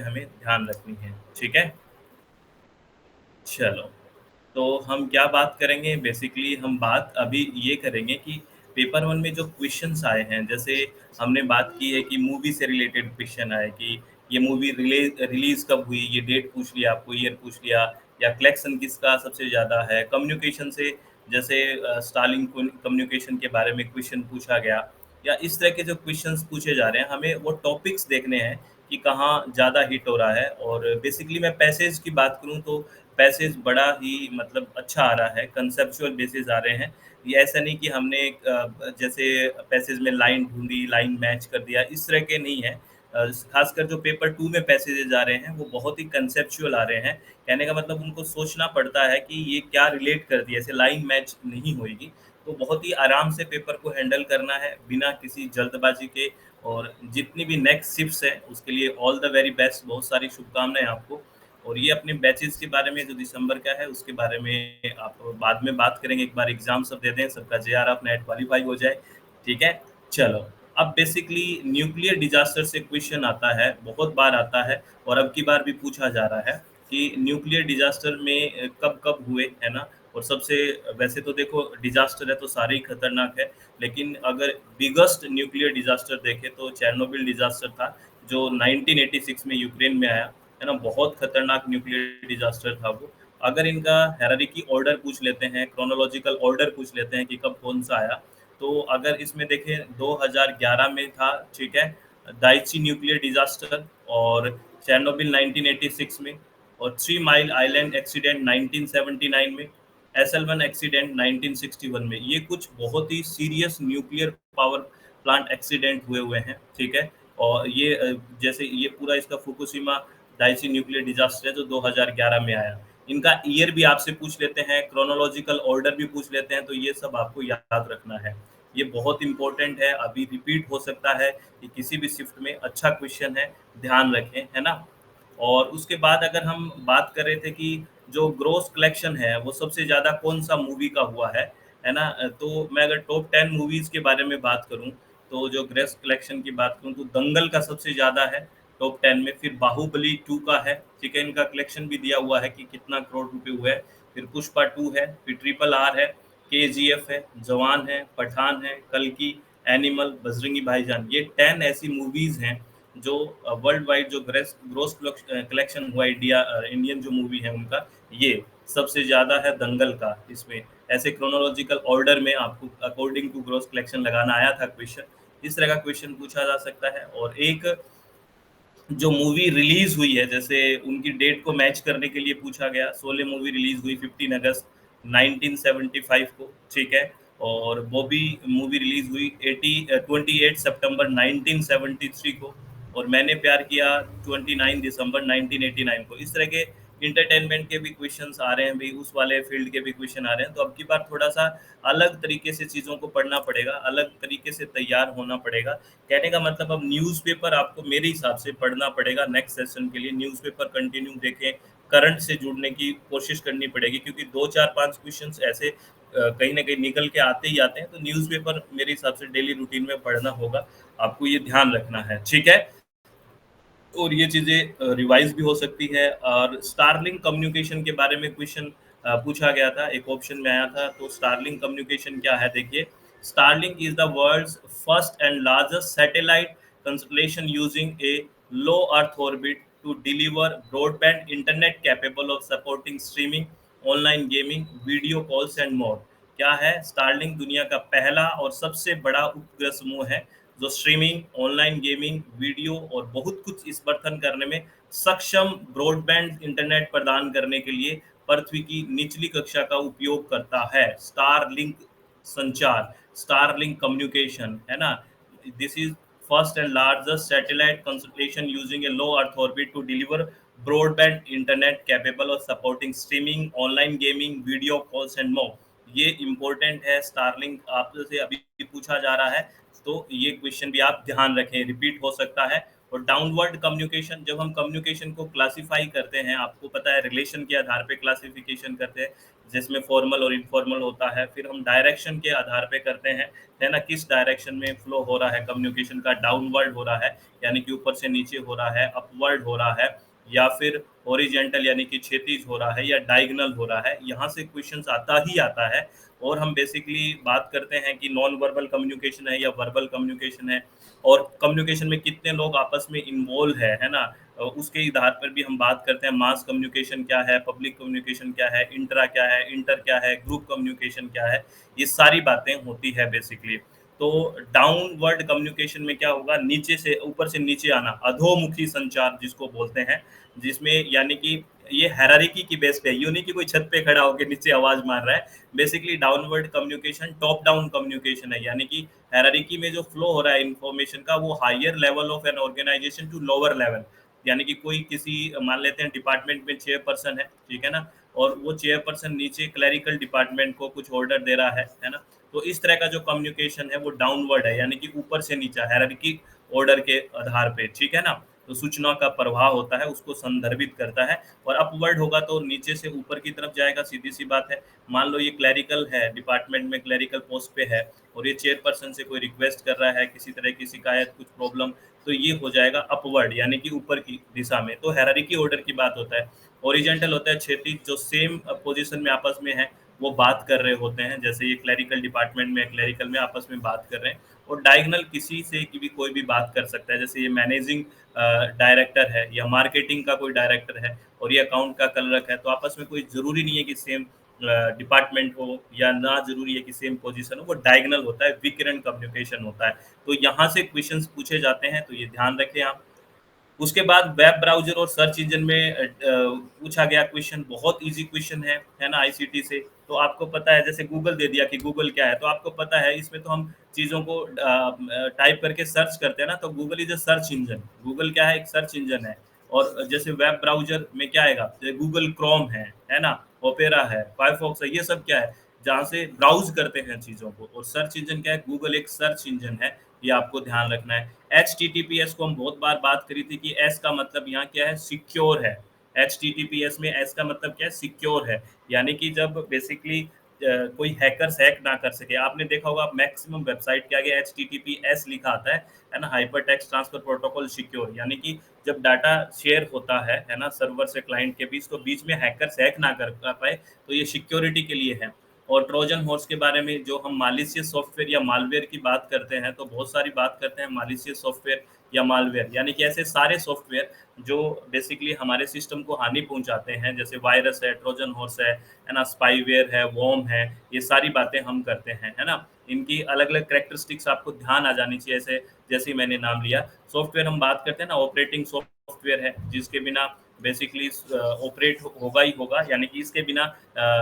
हमें ध्यान रखनी है, ठीक है? चलो, तो हम क्या बात करेंगे बेसिकली हम बात अभी ये करेंगे कि पेपर 1 में जो क्वेश्चन्स आए हैं, जैसे हमने बात की है कि मूवी से रिलेटेड क्वेश्चन आए कि ये मूवी रिलीज़ कब हुई, ये डेट पूछ लिया आपको, ईयर पूछ लिया या कलेक्शन किसका सबसे ज़्यादा है। कम्युनिकेशन से जैसे स्टारलिंक कम्युनिकेशन के बारे में क्वेश्चन पूछा गया या इस तरह के जो क्वेश्चन्स पूछे जा रहे हैं, हमें वो टॉपिक्स देखने हैं कि कहाँ ज़्यादा हिट हो रहा है और बेसिकली मैं पैसेज की बात करूँ तो पैसेज बड़ा ही मतलब अच्छा आ रहा है, कंसेप्चुअल बेसिस आ रहे हैं। ये ऐसा नहीं कि हमने जैसे पैसेज में लाइन ढूँढी, लाइन मैच कर दिया, इस तरह के नहीं है। खासकर जो पेपर 2 में पैसेजेज़ आ रहे हैं, वो बहुत ही कंसेप्चुअल आ रहे हैं। कहने का मतलब उनको सोचना पड़ता है कि ये क्या रिलेट कर दिया, ऐसे लाइन मैच नहीं होएगी। तो बहुत ही आराम से पेपर को हैंडल करना है, बिना किसी जल्दबाज़ी के और जितनी भी नेक्स्ट शिफ्ट्स हैं, उसके लिए ऑल द वेरी बेस्ट, बहुत सारी शुभकामनाएँ आपको। और ये अपने बैचेज़ के बारे में जो दिसंबर का है, उसके बारे में आप बाद में बात करेंगे, एक बार एग्ज़ाम सब दे दें, सबका जेआरएफ नेट क्वालीफाई हो जाए, ठीक है? चलो, अब बेसिकली न्यूक्लियर डिज़ास्टर से क्वेश्चन आता है, बहुत बार आता है और अब की बार भी पूछा जा रहा है कि न्यूक्लियर डिज़ास्टर में कब-कब हुए, है ना? और सबसे वैसे तो देखो डिज़ास्टर है तो सारे ही खतरनाक है, लेकिन अगर बिगेस्ट न्यूक्लियर डिज़ास्टर देखें तो चेर्नोबिल डिज़ास्टर था, जो 1986 में यूक्रेन में आया। है ना? बहुत खतरनाक न्यूक्लियर डिज़ास्टर था वो। अगर इनका हायरार्की ऑर्डर पूछ लेते हैं, क्रोनोलॉजिकल ऑर्डर पूछ लेते हैं कि कब कौन-सा आया, तो अगर इसमें देखें 2011 में था, ठीक है? दाइची न्यूक्लियर डिज़ास्टर और चेर्नोबिल 1986 में और थ्री माइल आइलैंड एक्सीडेंट 1979 में, एसएल-1 एक्सीडेंट 1961 में। ये कुछ बहुत ही serious nuclear power plant accident हुए हैं, ठीक है? और ये जैसे ये पूरा इसका फुकुशिमा डाइची न्यूक्लियर डिज़ास्टर है जो 2011 में आया। इनका ईयर भी आपसे पूछ लेते हैं, क्रोनोलॉजिकल ऑर्डर भी पूछ लेते हैं, तो ये सब आपको याद रखना है। ये बहुत इम्पोर्टेंट है, अभी रिपीट हो सकता है कि किसी भी शिफ्ट में अच्छा क्वेश्चन है, ध्यान रखें, है ना? और उसके बाद अगर हम बात कर रहे थे कि जो ग्रॉस कलेक्शन है, वो सबसे ज़्यादा कौन-सा मूवी का हुआ है ना? तो मैं अगर टॉप 10 मूवीज़ के बारे में बात करूँ, तो जो ग्रॉस कलेक्शन की बात करूँ, तो दंगल का सबसे ज़्यादा है टॉप 10 में, फिर बाहुबली 2 का है, ठीक है? इनका कलेक्शन भी दिया हुआ है कि कितना करोड़ रुपए हुए हैं, फिर पुष्पा 2 है, फिर ट्रिपल आर है, केजीएफ है, जवान है, पठान है, कल्कि, एनिमल, बजरंगी भाईजान, ये 10 ऐसी मूवीज़ हैं जो वर्ल्ड वाइड जो ग्रोस कलेक्शन हुआ इंडियन जो मूवी है उनका, ये सबसे ज़्यादा है दंगल का इसमें। ऐसे क्रोनोलॉजिकल ऑर्डर में आपको अकॉर्डिंग टू ग्रोस कलेक्शन लगाना आया था क्वेश्चन। इस तरह का क्वेश्चन पूछा जा सकता है और एक जो मूवी रिलीज़ हुई है, जैसे उनकी डेट को मैच करने के लिए पूछा गया, शोले मूवी रिलीज़ हुई 15 अगस्त 1975 को, ठीक है? और बॉबी मूवी रिलीज़ हुई 28 सितंबर 1973 को और मैंने प्यार किया 29 दिसंबर 1989 को। इस तरह के एंटरटेनमेंट के भी क्वेश्चन्स आ रहे हैं भई, उस वाले फ़ील्ड के भी क्वेश्चन आ रहे हैं, तो अब की बार थोड़ा-सा अलग तरीके से चीज़ों को पढ़ना पड़ेगा, अलग तरीके से तैयार होना पड़ेगा। कहने का मतलब अब न्यूज़पेपर आपको मेरे हिसाब से पढ़ना पड़ेगा नेक्स्ट सेशन के लिए, न्यूज़पेपर कंटिन्यू देखें, करंट से जुड़ने की कोशिश करनी पड़ेगी क्योंकि 2, 4, 5 क्वेश्चन्स ऐसे कहीं न कहीं निकल के आते ही आते हैं, तो न्यूज़पेपर मेरे हिसाब से डेली रूटीन में पढ़ना होगा, आपको ये ध्यान रखना है, ठीक है? और ये चीज़ें रिवाइज़ भी हो सकती है और स्टारलिंक कम्युनिकेशन के बारे में क्वेश्चन पूछा गया था, एक ऑप्शन में आया था, तो स्टारलिंक कम्युनिकेशन क्या है देखिए, Starlink is the world's first and largest satellite constellation using a low Earth orbit to deliver broadband internet capable of supporting streaming, online gaming, video calls and more. क्या है? Starlink दुनिया का पहला और सबसे बड़ा उपग्रह समूह है जो स्ट्रीमिंग, ऑनलाइन गेमिंग, वीडियो और बहुत कुछ समर्थन करने में सक्षम ब्रॉडबैंड इंटरनेट प्रदान करने के लिए पृथ्वी की निचली कक्षा का उपयोग करता है। स्टारलिंक संचार, स्टारलिंक कम्युनिकेशन, है ना? This is first and largest satellite constellation using a low Earth orbit to deliver broadband internet capable of supporting streaming, online gaming, video calls and more. ये इम्पोर्टेंट है स्टारलिंक आपसे अभी पूछा जा रहा है, तो ये क्वेश्चन भी आप ध्यान रखें, रिपीट हो सकता है और डाउनवर्ड कम्युनिकेशन, जब हम कम्युनिकेशन को क्लासिफाई करते हैं, आपको पता है रिलेशन के आधार पे क्लासिफिकेशन करते हैं, जिसमें फॉर्मल और इनफॉर्मल होता है। फिर हम डायरेक्शन के आधार पे करते हैं, है ना, किस डायरेक्शन में फ्लो हो रहा है कम्युनिकेशन का, डाउनवर्ड हो रहा है यानी कि ऊपर से नीचे हो रहा है, अपवर्ड हो रहा है, या फिर हॉरिजेंटल यानी कि क्षैतिज हो रहा है, या डायगोनल हो रहा है। यहाँ से क्वेश्चंस आता ही आता है। और हम बेसिकली बात करते हैं कि नॉन वर्बल कम्युनिकेशन है या वर्बल कम्युनिकेशन है, और कम्युनिकेशन में कितने लोग आपस में इन्वॉल्व है ना, उसके आधार पर भी हम बात करते हैं। मास कम्युनिकेशन क्या है, पब्लिक कम्युनिकेशन क्या है, इंट्रा क्या है, इंटर क्या है, ग्रुप कम्युनिकेशन क्या है, ये सारी बातें होती है बेसिकली। तो डाउनवर्ड कम्युनिकेशन में क्या होगा, नीचे से ऊपर से नीचे आना, अधोमुखी संचार जिसको बोलते हैं, जिसमें यानी कि ये हायरार्की की बेस पे है, यूं नहीं कि कोई छत पे खड़ा होकर नीचे आवाज मार रहा है। Basically downward communication top down communication है, यानी कि हायरार्की में जो फ्लो हो रहा है इन्फॉर्मेशन का, वो higher level of an organization to lower level. यानी कि कोई किसी, मान लेते हैं डिपार्टमेंट में चेयरपर्सन है, ठीक है ना, और वो चेयरपर्सन नीचे क्लरिकल डिपार्टमेंट को कुछ ऑर्डर दे रहा है ना। तो इस तरह का जो कम्युनिकेशन है वो डाउनवर्ड है, यानी कि ऊपर से नीचे हायरार्की ऑर्डर के आधार पे, ठीक है ना। तो सूचना का प्रवाह होता है, उसको संदर्भित करता है। और अपवर्ड होगा तो नीचे से ऊपर की तरफ जाएगा, सीधी सी बात है। मान लो ये क्लरिकल है, डिपार्टमेंट में क्लरिकल पोस्ट पे है, और ये चेयरपर्सन से कोई रिक्वेस्ट कर रहा है, किसी तरह की शिकायत, कुछ प्रॉब्लम, तो ये हो जाएगा अपवर्ड यानी कि ऊपर की दिशा में। तो हायरार्की ऑर्डर की बात होता है। ओरिजेंटल होता है क्षैतिज, जो सेम पोजीशन में आपस में है, वो बात कर रहे होते हैं, जैसे ये क्लरिकल डिपार्टमेंट में, क्लरिकल में आपस में बात कर रहे हैं। और डायगोनल किसी से की भी कोई भी बात कर सकता है, जैसे ये मैनेजिंग डायरेक्टर है या मार्केटिंग का कोई डायरेक्टर है, और ये अकाउंट का क्लर्क है, तो आपस में कोई ज़रूरी नहीं है कि सेम डिपार्टमेंट हो, या ना ज़रूरी है कि सेम पोजीशन हो, वो डायगोनल होता है, विकिरण कम्युनिकेशन होता है। तो यहाँ से क्वेश्चंस पूछे जाते हैं, तो ये ध्यान रखें आप। उसके बाद वेब ब्राउज़र और सर्च इंजन में पूछा गया क्वेश्चन, बहुत ईज़ी क्वेश्चन है ना, आईसीटी से। तो आपको पता है, जैसे गूगल दे दिया कि गूगल क्या है, तो आपको पता है इसमें तो हम चीज़ों को टाइप करके सर्च करते हैं ना, तो Google is a search engine. Google क्या है, एक सर्च इंजन है। और जैसे वेब ब्राउज़र में क्या आएगा, जैसे गूगल क्रोम है ना, ओपेरा है, फायरफॉक्स है, ये सब क्या है, जहाँ से ब्राउज़ करते हैं चीज़ों को। और सर्च इंजन क्या है, गूगल एक सर्च इंजन है, ये आपको ध्यान रखना है। एचटीटीपीएस को हम बहुत बार बात करी थी कि एस का मतलब यहाँ क्या है, सिक्योर है। एचटीटीपीएस में एस का मतलब क्या है, सिक्योर है। यानी कि जब बेसिकली कोई हैकर्स हैक ना कर सके। आपने देखा होगा मैक्सिमम वेबसाइट के आगे एचटीटीपीएस लिखा आता है ना, hyper text transfer protocol secure. यानी कि जब डाटा शेयर होता है ना, सर्वर से क्लाइंट के बीच, तो बीच में हैकर्स हैक ना कर पाए, तो ये सिक्योरिटी के लिए है। और ट्रोजन हॉर्स के बारे में, जो हम मालिशियस सॉफ्टवेयर या मालवेयर की बात करते हैं, तो बहुत सारी बात करते हैं मालिशियस सॉफ्टवेयर या मालवेयर, यानी कि ऐसे सारे सॉफ्टवेयर जो बेसिकली हमारे सिस्टम को हानि पहुंचाते हैं, जैसे वायरस है, ट्रोजन हॉर्स है ना, स्पाईवेयर है, वॉर्म है, ये सारी बातें हम करते हैं, है ना। इनकी अलग अलग कैरेक्टरिस्टिक्स आपको ध्यान आ जानी चाहिए, ऐसे जैसे ही मैंने नाम लिया। सॉफ्टवेयर हम बात करते हैं ना, ऑपरेटिंग सॉफ्टवेयर है, जिसके बिना बेसिकली ऑपरेट होगा ही होगा, यानी कि इसके बिना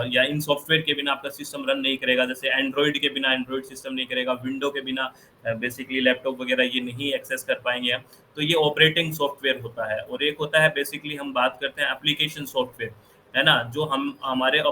या इन सॉफ्टवेयर के बिना आपका सिस्टम रन नहीं करेगा। जैसे एंड्रॉइड के बिना एंड्रॉइड सिस्टम नहीं करेगा, विंडो के बिना बेसिकली लैपटॉप वगैरह ये नहीं एक्सेस कर पाएंगे हम। तो ये ऑपरेटिंग सॉफ्टवेयर होता है। और एक होता है बेसिकली हम बात करते हैं एप्लीकेशन सॉफ्टवेयर, है ना, जो हम हमारे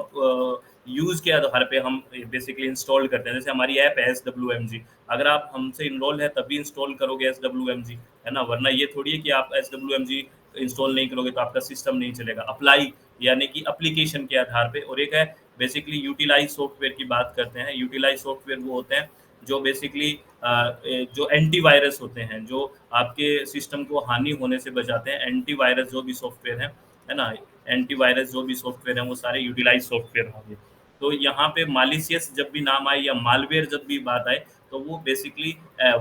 यूज़ के आधार पे हम बेसिकली इंस्टॉल करते हैं। जैसे हमारी ऐप है SWMG, अगर आप हमसे इनरोल है तभी इंस्टॉल करोगे SWMG, है ना, वरना ये थोड़ी है कि आप SWMG इंस्टॉल नहीं करोगे तो आपका सिस्टम नहीं चलेगा। अप्लाई यानी कि एप्लीकेशन के आधार पे। और एक है बेसिकली यूटिलाइज सॉफ्टवेयर की बात करते हैं। यूटिलाइज सॉफ्टवेयर वो होते हैं जो बेसिकली जो एंटीवायरस होते हैं, जो आपके सिस्टम को हानि होने से बचाते हैं। एंटीवायरस जो भी सॉफ्टवेयर है ना, एंटीवायरस जो भी सॉफ्टवेयर है, वो सारे यूटिलाइज सॉफ्टवेयर होंगे। तो यहाँ पे मालिशियस जब भी नाम आए या मालवेयर जब भी बात आए, तो वो बेसिकली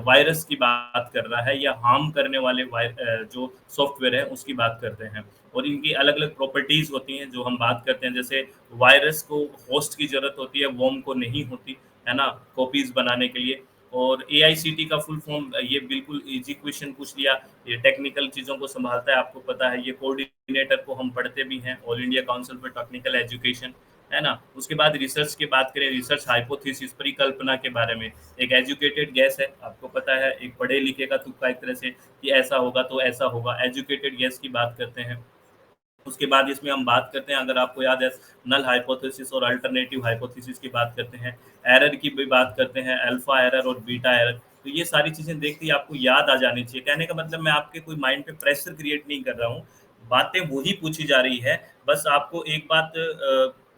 वायरस की बात कर रहा है, या हार्म करने वाले जो सॉफ्टवेयर है उसकी बात करते हैं। और इनकी अलग अलग प्रॉपर्टीज होती हैं जो हम बात करते हैं। जैसे वायरस को होस्ट की जरूरत होती है, वॉर्म को नहीं होती, है ना, कॉपीज बनाने के लिए। और एआईसीटी का फुल फॉर्म, ये बिल्कुल इजी क्वेश्चन पूछ लिया। ये टेक्निकल चीज़ों को संभालता है, आपको पता है। ये कोऑर्डिनेटर को हम पढ़ते भी हैं, all India council for technical education, है ना। उसके बाद रिसर्च की बात करें, रिसर्च हाइपोथेसिस, परिकल्पना के बारे में। एक एजुकेटेड गैस है, आपको पता है, एक पढ़े लिखे का तुक्का एक तरह से, कि ऐसा होगा तो ऐसा होगा, एजुकेटेड गैस की बात करते हैं। उसके बाद इसमें हम बात करते हैं, अगर आपको याद है, नल हाइपोथेसिस और अल्टरनेटिव हाइपोथेसिस की बात करते हैं। एरर की भी बात करते हैं, अल्फा एरर और बीटा एरर। तो ये सारी चीज़ें देखते ही आपको याद आ जानी चाहिए। कहने का मतलब मैं आपके कोई माइंड पे प्रेशर क्रिएट नहीं कर रहा हूँ, बातें वही पूछी जा रही है, बस आपको एक बात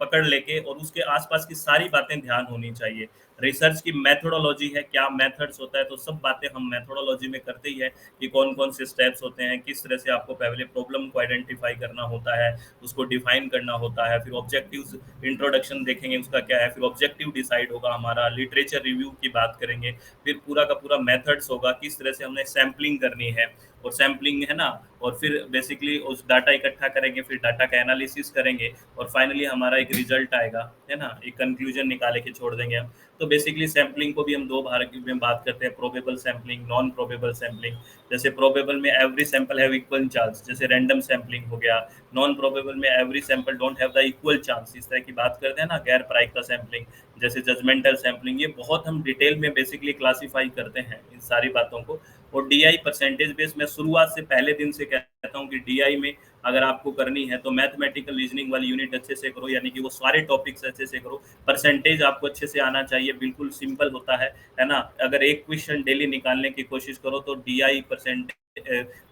पकड़ लेके और उसके आस-पास की सारी बातें ध्यान होनी चाहिए। रिसर्च की मेथोडोलॉजी है, क्या मेथड्स होता है, तो सब बातें हम मेथोडोलॉजी में करते ही हैं कि कौन-कौन से स्टेप्स होते हैं, किस तरह से आपको पहले प्रॉब्लम को आइडेंटिफ़ाई करना होता है, उसको डिफ़ाइन करना होता है, फिर ऑब्जेक्टिव्स इंट्रोडक्शन देखेंगे उसका क्या है, फिर ऑब्जेक्टिव डिसाइड होगा हमारा, लिटरेचर रिव्यू की बात करेंगे, फिर पूरा का पूरा मेथड्स होगा, किस तरह से हमने सैंपलिंग करनी है और सैंपलिंग है ना, और फिर बेसिकली उस डाटा इकट्ठा करेंगे, फिर डाटा का एनालिसिस करेंगे और फाइनली हमारा एक रिजल्ट आएगा, है ना? एक कंक्लूजन निकाल के छोड़ देंगे हम। तो बेसिकली सैंपलिंग को भी हम 2 भाग में बात करते हैं, probable sampling, non probable sampling. जैसे प्रोबेबल में every sample have equal chance, जैसे रैंडम सैंपलिंग हो गया। नॉन प्रोबेबल में every sample don't have the equal chance, इस तरह की बात करते हैं ना, गैर प्रायिकता सैंपलिंग, जैसे जजमेंटल सैंपलिंग, ये बहुत हम डिटेल में बेसिकली क्लासिफाई करते हैं इन सारी बातों को। और डीआई परसेंटेज बेस मैं शुरुआत से पहले दिन से कहता हूँ कि डीआई में अगर आपको करनी है तो मैथमेटिकल रीजनिंग वाली यूनिट अच्छे से करो, यानी कि वो सारे टॉपिक्स अच्छे से करो। परसेंटेज आपको अच्छे से आना चाहिए, बिल्कुल सिंपल होता है ना? अगर एक क्वेश्चन डेली निकालने की कोशिश करो तो डीआई परसेंट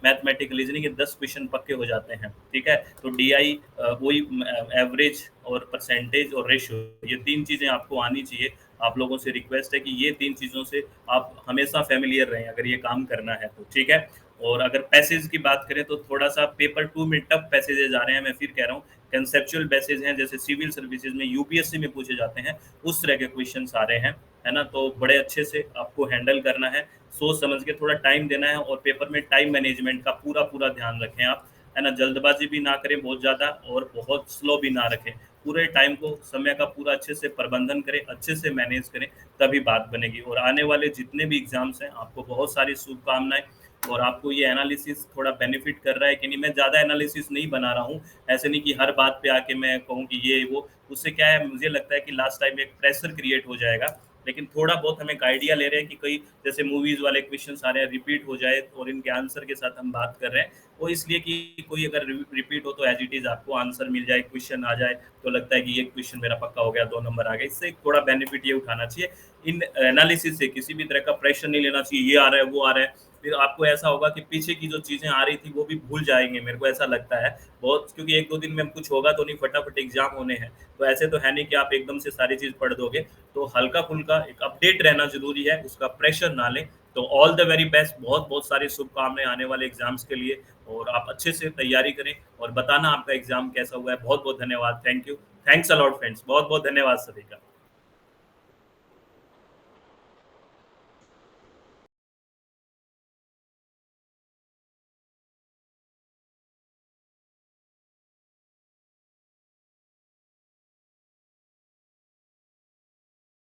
मैथमेटिकल रीजनिंग के 10 क्वेश्चन पक्के हो जाते हैं, ठीक है? तो डीआई वही एवरेज और परसेंटेज और रेशियो, ये 3 चीज़ें आपको आनी चाहिए। आप लोगों से रिक्वेस्ट है कि ये 3 चीज़ों से आप हमेशा फ़ैमिलियर रहें, अगर ये काम करना है तो, ठीक है? और अगर पैसेज की बात करें तो थोड़ा-सा पेपर 2 में टफ पैसेजेज़ आ रहे हैं, मैं फिर कह रहा हूँ। कंसेप्चुअल बेसिस हैं, जैसे सिविल सर्विसेज़ में यूपीएससी में पूछे जाते हैं, उस तरह के क्वेश्चन्स आ रहे हैं, है ना? तो बड़े अच्छे से आपको हैंडल करना है, सोच समझ के थोड़ा टाइम देना है और पेपर में टाइम मैनेजमेंट का पूरा-पूरा ध्यान रखें आप, है ना? जल्दबाज़ी भी ना करें बहुत ज़्यादा और बहुत स्लो भी ना रखें। पूरे टाइम को, समय का पूरा अच्छे से प्रबंधन करें, अच्छे से मैनेज करें, तभी बात बनेगी। और आने वाले जितने भी एग्ज़ाम्स हैं, आपको बहुत सारी शुभकामनाएँ। और आपको ये एनालिसिस थोड़ा बेनिफिट कर रहा है कि नहीं, मैं ज़्यादा एनालिसिस नहीं बना रहा हूँ। ऐसे नहीं कि हर बात पे आके मैं कहूँ कि ये वो, उससे क्या है, मुझे लगता है कि लास्ट टाइम एक प्रेशर क्रिएट हो जाएगा। लेकिन थोड़ा बहुत हम एक आइडिया ले रहे हैं कि कई जैसे मूवीज़ वाले क्वेश्चन्स आ रहे हैं, रिपीट हो जाए और इनके आंसर के साथ हम बात कर रहे हैं। वो इसलिए कि कोई अगर रिपीट हो तो एज़ इट इज़ आपको आंसर मिल जाए, क्वेश्चन आ जाए, तो लगता है कि ये क्वेश्चन मेरा पक्का हो गया, 2 नंबर आ गए। इससे एक थोड़ा बेनिफिट ये उठाना चाहिए। इन एनालिसिस से किसी भी तरह का प्रेशर नहीं लेना चाहिए, ये आ रहा है, वो आ रहा है। फिर आपको ऐसा होगा कि पीछे की जो चीज़ें आ रही थी वो भी भूल जाएँगे, मेरे को ऐसा लगता है बहुत, क्योंकि 1-2 दिन में कुछ होगा तो नहीं, फटाफट एग्ज़ाम होने हैं। तो ऐसे तो है नहीं कि आप एकदम से सारी चीज़ पढ़ दोगे, तो हल्का-फुल्का एक अपडेट रहना ज़रूरी है, उसका प्रेशर ना लें। तो ऑल द वेरी बेस्ट, बहुत-बहुत सारी शुभकामनाएँ आने वाले एग्ज़ाम्स के लिए, और आप अच्छे से तैयारी करें और बताना आपका एग्ज़ाम कैसा हुआ है। बहुत-बहुत धन्यवाद, thank you. Thanks a lot friends, बहुत-बहुत धन्यवाद सभी का।